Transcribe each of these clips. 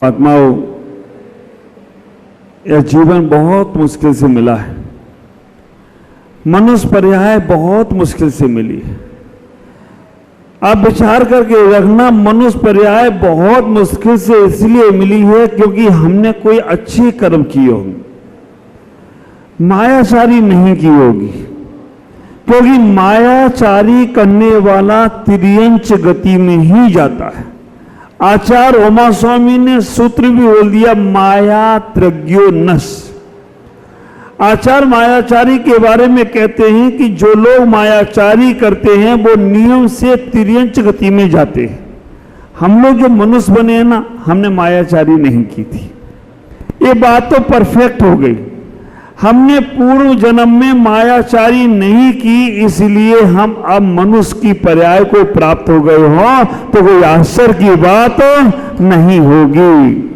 आत्माओं, यह जीवन बहुत मुश्किल से मिला है। मनुष्य पर्याय बहुत मुश्किल से मिली है। आप विचार करके रखना, मनुष्य पर्याय बहुत मुश्किल से इसलिए मिली है क्योंकि हमने कोई अच्छे कर्म किए होंगे, मायाचारी नहीं की होगी। क्योंकि मायाचारी करने वाला तिर्यंच गति में ही जाता है। आचार्य उमा स्वामी ने सूत्र भी बोल दिया, माया त्रज्ञो नस। आचार्य मायाचारी के बारे में कहते हैं कि जो लोग मायाचारी करते हैं वो नियम से तिर्यंच गति में जाते हैं। हम लोग जो मनुष्य बने हैं ना, हमने मायाचारी नहीं की थी। ये बात तो परफेक्ट हो गई। हमने पूर्व जन्म में मायाचारी नहीं की, इसलिए हम अब मनुष्य की पर्याय को प्राप्त हो गए हो, तो कोई आश्चर्य की बात नहीं होगी।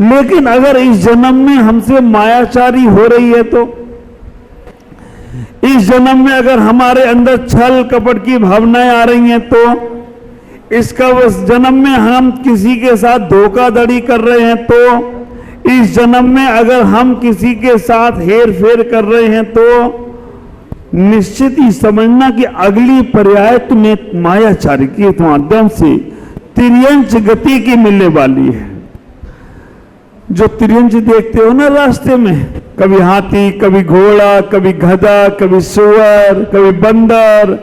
लेकिन अगर इस जन्म में हमसे मायाचारी हो रही है, तो इस जन्म में अगर हमारे अंदर छल कपट की भावनाएं आ रही हैं, तो इसका उस जन्म में हम किसी के साथ धोखाधड़ी कर रहे हैं, तो इस जन्म में अगर हम किसी के साथ हेर फेर कर रहे हैं, तो निश्चित ही समझना कि अगली पर्याय तुम्हें मायाचारी के माध्यम से तिर्यंच गति की मिलने वाली है। जो तिर्यंच देखते हो ना रास्ते में, कभी हाथी, कभी घोड़ा, कभी गधा, कभी सुअर, कभी बंदर,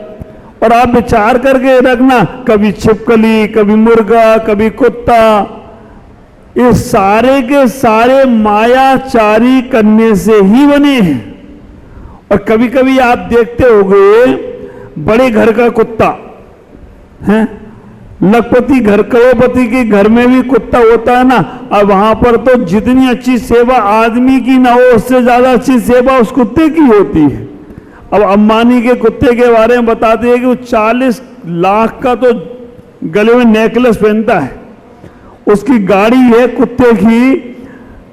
और आप विचार करके रखना, कभी छिपकली, कभी मुर्गा, कभी कुत्ता, ये सारे के सारे मायाचारी करने से ही बने हैं। और कभी कभी आप देखते होंगे, बड़े घर का कुत्ता है, लखपति घर, करोड़पति के घर में भी कुत्ता होता है ना। अब वहां पर तो जितनी अच्छी सेवा आदमी की ना हो, उससे ज्यादा अच्छी सेवा उस कुत्ते की होती है। अब अंबानी के कुत्ते के बारे में बताते हैं कि वो 40 लाख का तो गले में नेकलेस पहनता है। उसकी गाड़ी है कुत्ते की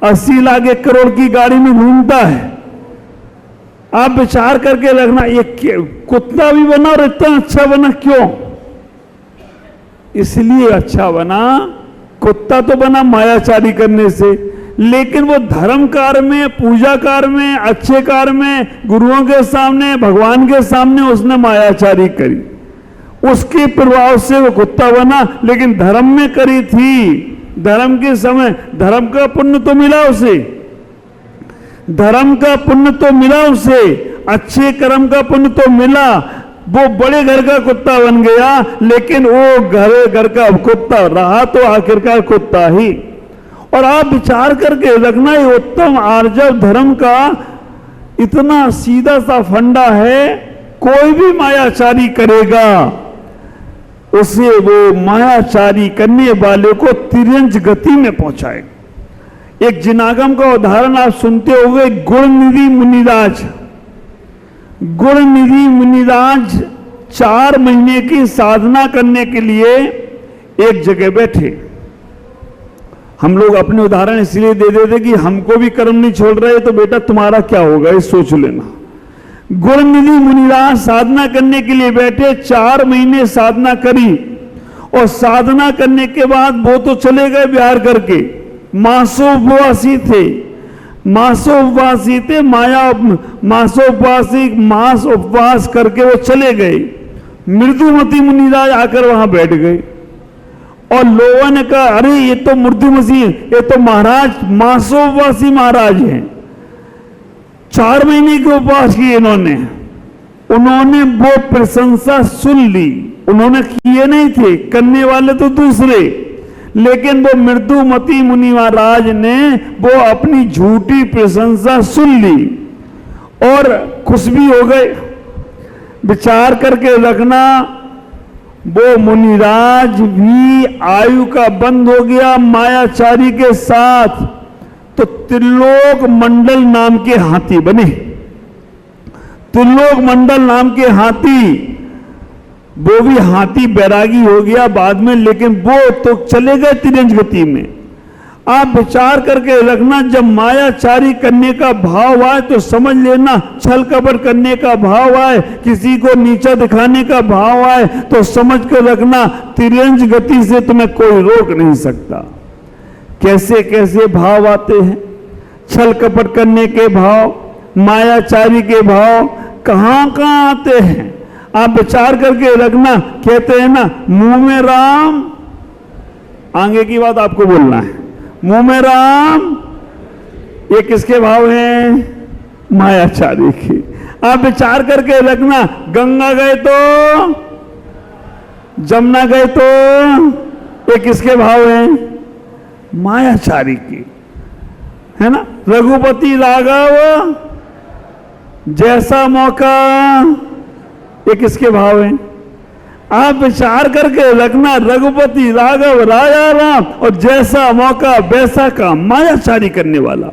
80 लाख 1 करोड़ की गाड़ी में घूमता है। आप विचार करके रखना, ये कुत्ता भी बना और इतना अच्छा बना, क्यों? इसलिए अच्छा बना, कुत्ता तो बना मायाचारी करने से, लेकिन वो धर्म कार्य में, पूजा कार्य में, अच्छे कार्य में, गुरुओं के सामने, भगवान के सामने उसने मायाचारी करी, उसके प्रभाव से वो कुत्ता बना। लेकिन धर्म में करी थी, धर्म के समय धर्म का पुण्य तो मिला उसे, धर्म का पुण्य तो मिला उसे, अच्छे कर्म का पुण्य तो मिला। वो बड़े घर का कुत्ता बन गया, लेकिन वो घर का कुत्ता रहा तो आखिरकार कुत्ता ही। और आप विचार करके रखना, ये उत्तम आर्जव धर्म का इतना सीधा सा फंडा है, कोई भी मायाचारी करेगा उसे वो मायाचारी करने वाले को तिर्यंच गति में पहुंचाएगा। एक जिनागम का उदाहरण आप सुनते होंगे, गुणनिधि मुनिराज। गुणनिधि मुनिराज 4 महीने की साधना करने के लिए एक जगह बैठे। हम लोग अपने उदाहरण इसलिए दे देते कि हमको भी कर्म नहीं छोड़ रहे, तो बेटा तुम्हारा क्या होगा ये सोच लेना। गुणनिधि मुनिराज साधना करने के लिए बैठे, 4 महीने साधना करी, और साधना करने के बाद वो तो चले गए बिहार करके, मासोपवासी थे, मासोपवासी थे, मासोपवासी मास उपवास करके वो चले गए। मृदुमती मुनिराज आकर वहां बैठ गए, और लोगों ने कहा, अरे ये तो मृदुमती, ये तो महाराज मासोपवासी महाराज हैं, 4 महीने के उपवास किए इन्होंने। उन्होंने वो प्रशंसा सुन ली, उन्होंने किए नहीं थे, करने वाले तो दूसरे, लेकिन वो मृदुमती मुनि महाराज ने वो अपनी झूठी प्रशंसा सुन ली और खुश भी हो गए। विचार करके रखना, वो मुनिराज भी आयु का बंद हो गया मायाचारी के साथ, तो त्रिलोक मंडल नाम के हाथी बने। त्रिलोक मंडल नाम के हाथी, वो भी हाथी बैरागी हो गया बाद में, लेकिन वो तो चले गए तिर्यंच गति में। आप विचार करके रखना, जब मायाचारी करने का भाव आए तो समझ लेना, छल कपट करने का भाव आए, किसी को नीचा दिखाने का भाव आए तो समझ कर रखना, तिर्यंच गति से तुम्हें कोई रोक नहीं सकता। कैसे कैसे भाव आते हैं, छल कपट करने के भाव, मायाचारी के भाव कहां कहां आते हैं। आप विचार करके रखना। कहते हैं ना, मुंह में राम, आगे की बात आपको बोलना है, मुंह में राम, ये किसके भाव हैं? मायाचारी के। आप विचार करके रखना, गंगा गए तो, जमुना गए तो, ये किसके भाव हैं? मायाचारी के, है ना। रघुपति राघव, जैसा मौका, ये किसके भाव हैं? आप विचार करके रखना, रघुपति राघव, राजा राम, और जैसा मौका वैसा काम, मायाचारी करने वाला।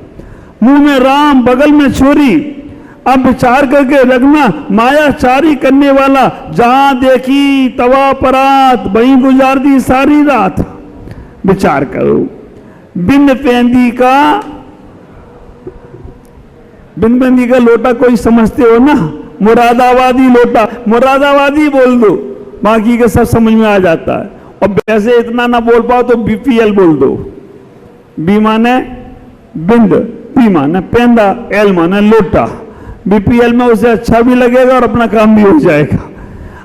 मुंह में राम, बगल में छोरी। अब विचार करके रखना, मायाचारी करने वाला, जहां देखी तवा परात, वहीं गुजार दी सारी रात। विचार करो। बिन पेंदी का लोटा कोई समझते हो ना? मुरादाबादी लोटा, मुरादाबादी बोल दो, बाकी का सब समझ में आ जाता है। और वैसे इतना ना बोल पाओ तो बीपीएल बोल दो। बी माने बिंद, पी माने पेंदा, एल माने लोटा। बीपीएल में उसे अच्छा भी लगेगा और अपना काम भी हो जाएगा।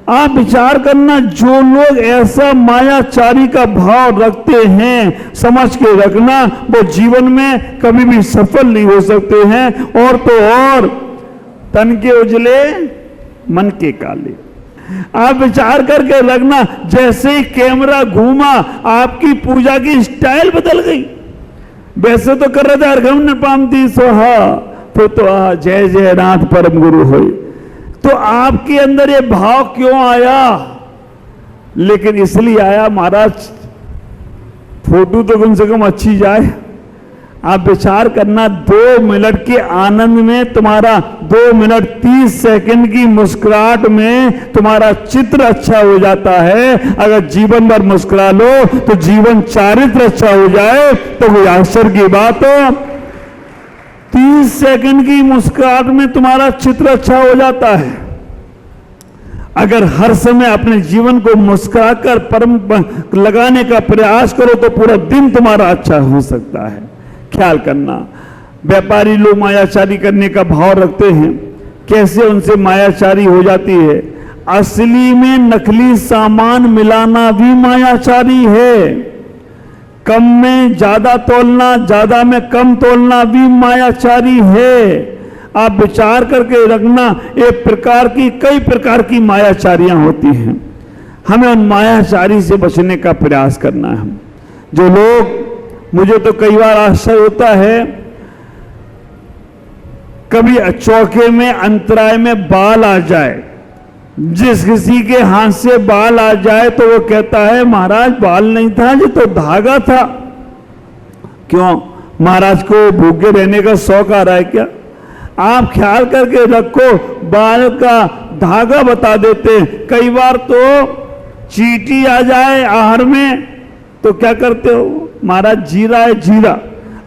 आप विचार करना, जो लोग ऐसा मायाचारी का भाव रखते हैं, समझ के रखना, वो जीवन में कभी भी सफल नहीं हो सकते हैं। और तो और तन के उजले मन के काले। आप विचार करके रखना, जैसे ही कैमरा घूमा, आपकी पूजा की स्टाइल बदल गई। वैसे तो कर रहे थे अर्घम न पामती सोहा, फिर तो जय जय नाथ परम गुरु होई। तो आपके अंदर ये भाव क्यों आया? लेकिन इसलिए आया, महाराज फोटो तो कम से कम अच्छी जाए। आप विचार करना, 2 मिनट के आनंद में तुम्हारा 2 मिनट 30 सेकंड की मुस्कुराहट में तुम्हारा चित्र अच्छा हो जाता है। अगर जीवन भर मुस्कुरा लो तो जीवन चारित्र अच्छा हो जाए तो कोई आश्चर्य की बात हो। 30 सेकंड की मुस्कुराहट में तुम्हारा चित्र अच्छा हो जाता है। अगर हर समय अपने जीवन को मुस्कुराकर परम लगाने का प्रयास करो तो पूरा दिन तुम्हारा अच्छा हो सकता है। ख्याल करना, व्यापारी लोग मायाचारी करने का भाव रखते हैं, कैसे उनसे मायाचारी हो जाती है। असली में नकली सामान मिलाना भी मायाचारी है। कम में ज्यादा तोलना, ज्यादा में कम तोलना भी मायाचारी है। आप विचार करके रखना, एक प्रकार की, कई प्रकार की मायाचारियां होती हैं। हमें उन मायाचारी से बचने का प्रयास करना है। जो लोग, मुझे तो कई बार आश्चर्य होता है, कभी चौके में अंतराय में बाल आ जाए, जिस किसी के हाथ से बाल आ जाए तो वो कहता है महाराज बाल नहीं था, ये तो धागा था। क्यों? महाराज को भूखे रहने का शौक आ रहा है क्या? आप ख्याल करके रखो, बाल का धागा बता देते। कई बार तो चींटी आ जाए आहार में तो क्या करते हो? महाराज जीरा है, जीरा।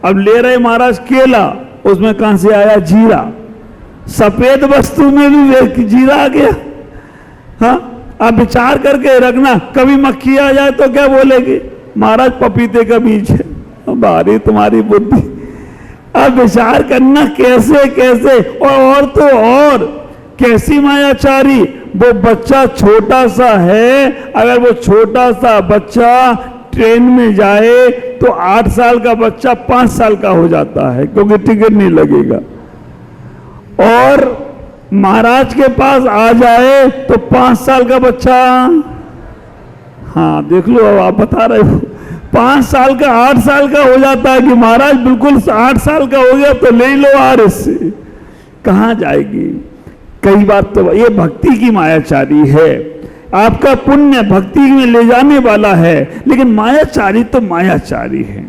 अब ले रहे महाराज केला, उसमें कहां से आया? जीरा। सफेद वस्तु में भी जीरा आ गया। हाँ, आप विचार करके रखना, कभी मक्खी आ जाए तो क्या बोलेगी? महाराज पपीते का बीज है। बारी तुम्हारी बुद्धि। अब विचार करना, कैसे कैसे, और तो और कैसी मायाचारी। वो बच्चा छोटा सा है, अगर वो छोटा सा बच्चा ट्रेन में जाए तो 8 साल का बच्चा 5 साल का हो जाता है, क्योंकि टिकट नहीं लगेगा। और महाराज के पास आ जाए तो 5 साल का बच्चा, हाँ देख लो, अब आप बता रहे हो, 5 साल का 8 साल का हो जाता है कि महाराज बिल्कुल 8 साल का हो गया तो ले लो आर इससे। कहां जाएगी? कई बार तो ये भक्ति की मायाचारी है। आपका पुण्य भक्ति में ले जाने वाला है, लेकिन मायाचारी तो मायाचारी है।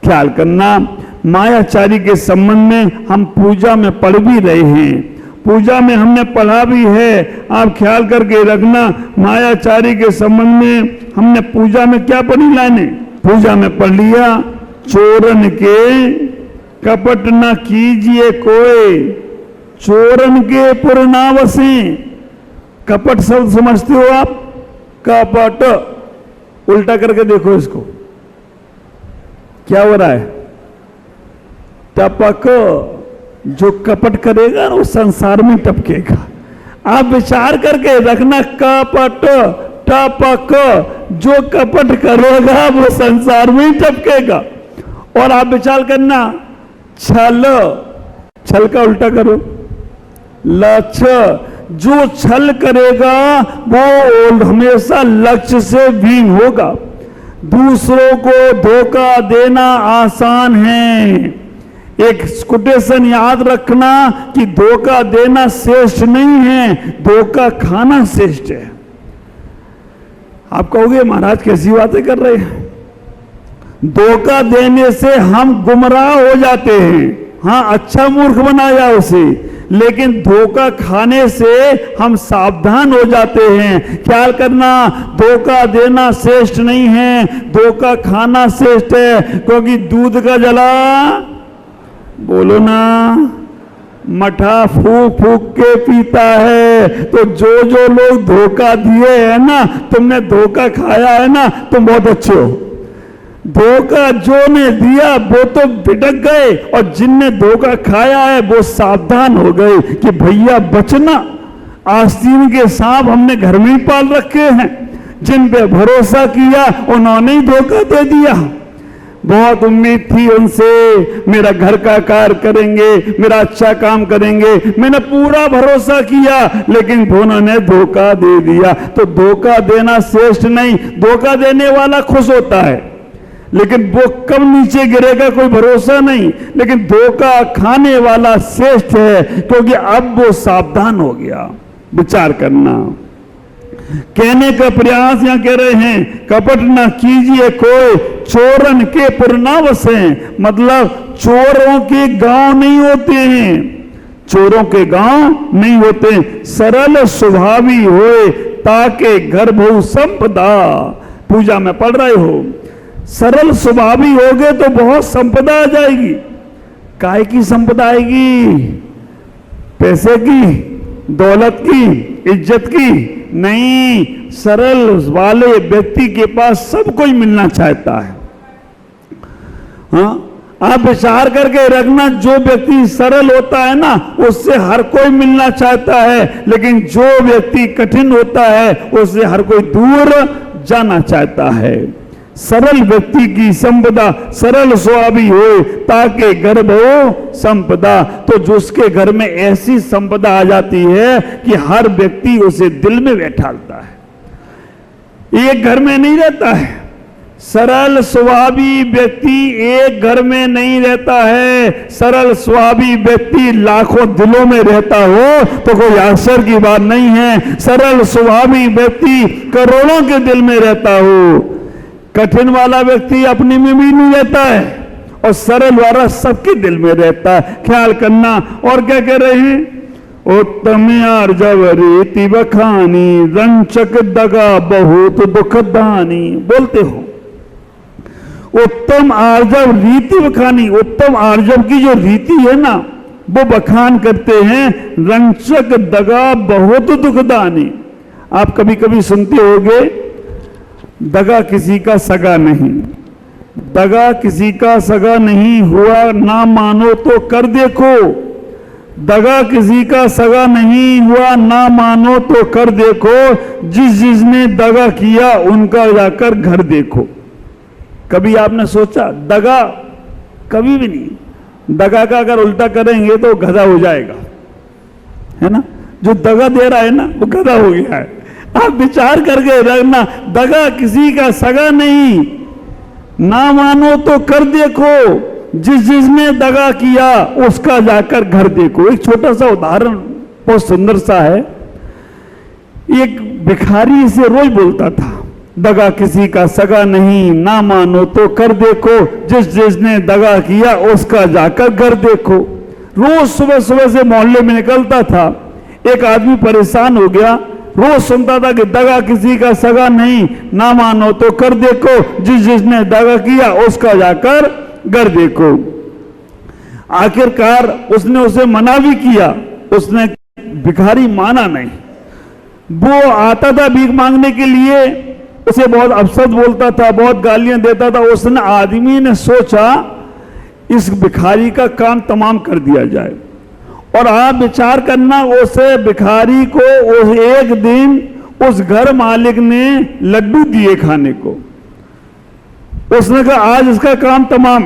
ख्याल करना, मायाचारी के संबंध में हम पूजा में पढ़ भी रहे हैं, पूजा में हमने पढ़ा भी है। आप ख्याल करके रखना, मायाचारी के संबंध में हमने पूजा में क्या पढ़ी लाने? पूजा में पढ़ लिया, चोरन के कपट न कीजिए कोई, चोरन के पुर ना बसे। कपट शब्द समझते हो आप? कपट, उल्टा करके देखो इसको, क्या हो रहा है? टपक, जो कपट करेगा वो संसार में टपकेगा। आप विचार करके रखना, कपट टपक, जो कपट करेगा वो संसार में ही टपकेगा। और आप विचार करना, छल, छल का उल्टा करो, लक्ष्य, जो छल करेगा वो हमेशा लक्ष्य से भिन्न होगा। दूसरों को धोखा देना आसान है। एक कोटेशन याद रखना कि धोखा देना श्रेष्ठ नहीं है, धोखा खाना श्रेष्ठ है। आप कहोगे महाराज कैसी बातें कर रहे हैं? धोखा देने से हम गुमराह हो जाते हैं। हाँ, अच्छा मूर्ख बनाया उसे, लेकिन धोखा खाने से हम सावधान हो जाते हैं। ख्याल करना, धोखा देना श्रेष्ठ नहीं है, धोखा खाना श्रेष्ठ है। क्योंकि दूध का जला, बोलो ना, मठा फूक फूक के पीता है। तो जो जो लोग धोखा दिए हैं ना, तुमने धोखा खाया है ना, तुम बहुत अच्छे हो। धोखा जो ने दिया वो तो बिटक गए, और जिनने धोखा खाया है वो सावधान हो गए कि भैया बचना। आस्तीन के सांप हमने घर में ही पाल रखे हैं। जिन पे भरोसा किया उन्होंने ही धोखा दे दिया। बहुत उम्मीद थी उनसे, मेरा घर का कार्य करेंगे, मेरा अच्छा काम करेंगे, मैंने पूरा भरोसा किया, लेकिन उन्होंने धोखा दे दिया। तो धोखा देना श्रेष्ठ नहीं, धोखा देने वाला खुश होता है, लेकिन वो कब नीचे गिरेगा कोई भरोसा नहीं। लेकिन धोखा खाने वाला श्रेष्ठ है, क्योंकि अब वो सावधान हो गया। विचार करना, कहने का प्रयास यहां कह रहे हैं, कपट ना कीजिए कोई, चोरन के पुरनावस हैं। मतलब चोरों के गांव नहीं होते हैं, चोरों के गांव नहीं होते। सरल स्वभावी होए ताके घर बहु संपदा। पूजा में पढ़ रहे हो, सरल स्वभावी होगे तो बहुत संपदा आ जाएगी। काय की संपदा आएगी? पैसे की, दौलत की, इज्जत की नहीं। सरल वाले व्यक्ति के पास सब कोई मिलना चाहता है। हाँ, आप विचार करके रखना, जो व्यक्ति सरल होता है ना, उससे हर कोई मिलना चाहता है, लेकिन जो व्यक्ति कठिन होता है उससे हर कोई दूर जाना चाहता है। सरल व्यक्ति की संपदा, सरल स्वभावी हो ताकि गर्भ हो संपदा। तो जो उसके घर में ऐसी संपदा आ जाती है कि हर व्यक्ति उसे दिल में बैठाता है। एक घर में नहीं रहता है, सरल स्वभावी व्यक्ति एक घर में नहीं रहता है। सरल स्वभावी व्यक्ति लाखों दिलों में रहता हो तो कोई आश्चर्य की बात नहीं है। सरल स्वभावी व्यक्ति करोड़ों के दिल में रहता हो। कठिन वाला व्यक्ति अपने में भी नहीं रहता है, और सरल वाला सबके दिल में रहता है। ख्याल करना। और क्या कह रहे हैं? उत्तम आर्जव रीति बखानी, रंचक दगा बहुत दुखदानी। बोलते हो, उत्तम आर्जव रीति बखानी। उत्तम आर्जव की जो रीति है ना, वो बखान करते हैं। रंचक दगा बहुत दुखदानी। आप कभी कभी सुनते होंगे, दगा किसी का सगा नहीं, दगा किसी का सगा नहीं हुआ, ना मानो तो कर देखो। दगा किसी का सगा नहीं हुआ, ना मानो तो कर देखो। जिसने दगा किया उनका जाकर घर देखो। कभी आपने सोचा? दगा कभी भी नहीं। दगा का अगर उल्टा करेंगे तो गधा हो जाएगा, है ना? जो दगा दे रहा है ना, वो गधा हो गया है। आप विचार करके रखना, दगा किसी का सगा नहीं, ना मानो तो कर देखो। जिसने दगा किया उसका जाकर घर देखो। एक छोटा सा उदाहरण बहुत सुंदर सा है। एक भिखारी से रोज बोलता था, दगा किसी का सगा नहीं, ना मानो तो कर देखो। जिसने दगा किया उसका जाकर घर देखो। रोज सुबह सुबह से मोहल्ले में निकलता था। एक आदमी परेशान हो गया, रोज सुनता था कि दगा किसी का सगा नहीं, ना मानो तो कर देखो। जिसने दगा किया उसका जाकर घर देखो। आखिरकार उसने उसे मना भी किया, उसने भिखारी माना नहीं। वो आता था भीख मांगने के लिए, उसे बहुत अपशब्द बोलता था, बहुत गालियां देता था। उसने आदमी ने सोचा इस भिखारी का काम तमाम कर दिया जाए। और आप विचार करना, उसे भिखारी को उस एक दिन उस घर मालिक ने लड्डू दिए खाने को। उसने कहा आज इसका काम तमाम,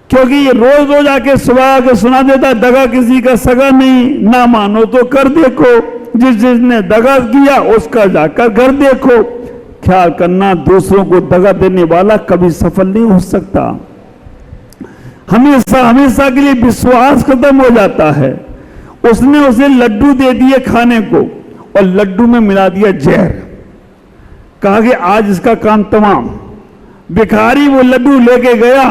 क्योंकि ये रोज रोज आके सुबह आके सुना देता दगा किसी का सगा नहीं, ना मानो तो कर देखो, जिसने दगा किया उसका जाकर घर देखो। ख्याल करना, दूसरों को दगा देने वाला कभी सफल नहीं हो सकता। हमेशा हमेशा के लिए विश्वास खत्म हो जाता है। उसने उसे लड्डू दे दिए खाने को और लड्डू में मिला दिया जहर। कहा कि आज इसका काम तमाम। भिखारी वो लड्डू लेके गया,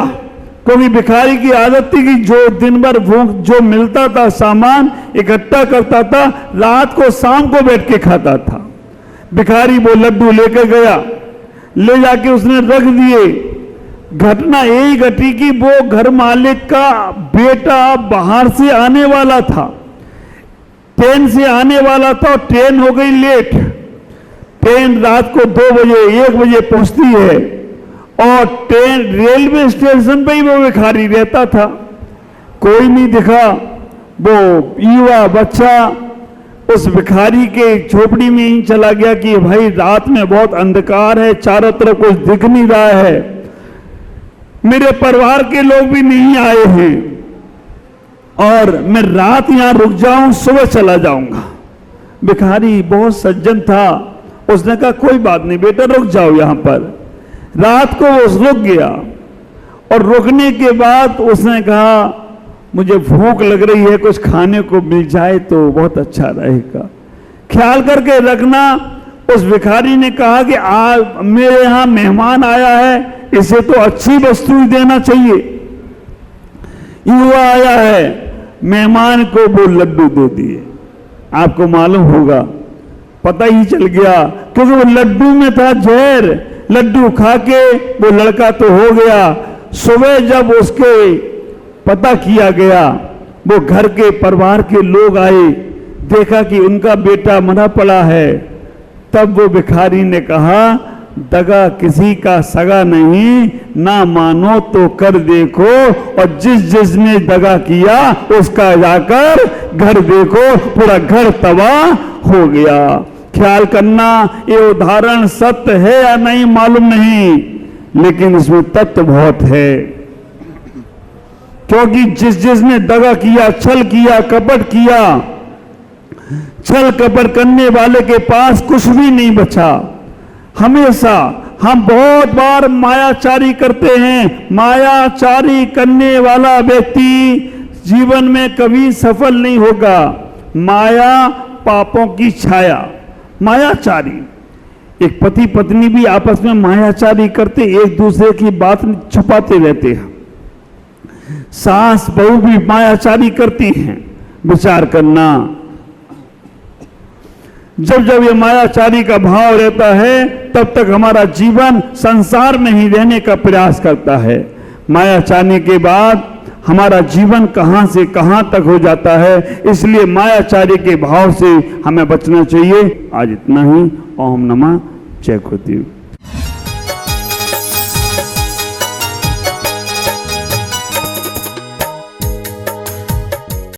क्योंकि भिखारी की आदत थी कि जो दिन भर भूख जो मिलता था सामान इकट्ठा करता था, रात को शाम को बैठ के खाता था। भिखारी वो लड्डू लेके गया, ले जाके उसने रख दिए। घटना यही घटी कि वो घर मालिक का बेटा बाहर से आने वाला था, ट्रेन से आने वाला था और ट्रेन हो गई लेट। ट्रेन रात को 2 बजे 1 बजे पहुंचती है और ट्रेन रेलवे स्टेशन पे ही वो भिखारी रहता था। कोई नहीं दिखा। वो युवा बच्चा उस भिखारी के झोपड़ी में ही चला गया कि भाई रात में बहुत अंधकार है, चारों तरफ कुछ दिख नहीं रहा है, मेरे परिवार के लोग भी नहीं आए हैं और मैं रात यहां रुक जाऊं, सुबह चला जाऊंगा। भिखारी बहुत सज्जन था। उसने कहा कोई बात नहीं बेटा, रुक जाओ यहां पर। रात को वो रुक गया और रुकने के बाद उसने कहा मुझे भूख लग रही है, कुछ खाने को मिल जाए तो बहुत अच्छा रहेगा। ख्याल करके रखना, उस भिखारी ने कहा कि आज मेरे यहां मेहमान आया है, इसे तो अच्छी वस्तु ही देना चाहिए। युवा आया है, मेहमान को वो लड्डू दे दिए। आपको मालूम होगा, पता ही चल गया, क्योंकि वो लड्डू में था जहर। लड्डू खा के वो लड़का तो हो गया। सुबह जब उसके पता किया गया, वो घर के परिवार के लोग आए, देखा कि उनका बेटा मरा पड़ा है। तब वो भिखारी ने कहा दगा किसी का सगा नहीं, ना मानो तो कर देखो, और जिसने दगा किया उसका जाकर घर देखो, पूरा घर तबाह हो गया। ख्याल करना, ये उदाहरण सत्य है या नहीं मालूम नहीं, लेकिन इसमें तत्व बहुत है। क्योंकि जिसने दगा किया, छल किया, कपट किया, छल कपट करने वाले के पास कुछ भी नहीं बचा। हमेशा हम बहुत बार मायाचारी करते हैं। मायाचारी करने वाला व्यक्ति जीवन में कभी सफल नहीं होगा। माया पापों की छाया। मायाचारी, एक पति पत्नी भी आपस में मायाचारी करते, एक दूसरे की बात छुपाते रहते हैं। सास बहू भी मायाचारी करती हैं। विचार करना, जब जब ये मायाचारी का भाव रहता है, तब तक हमारा जीवन संसार में ही रहने का प्रयास करता है। मायाचारी के बाद हमारा जीवन कहां से कहां तक हो जाता है। इसलिए मायाचारी के भाव से हमें बचना चाहिए। आज इतना ही। ओम नमः जय गुरुदेव।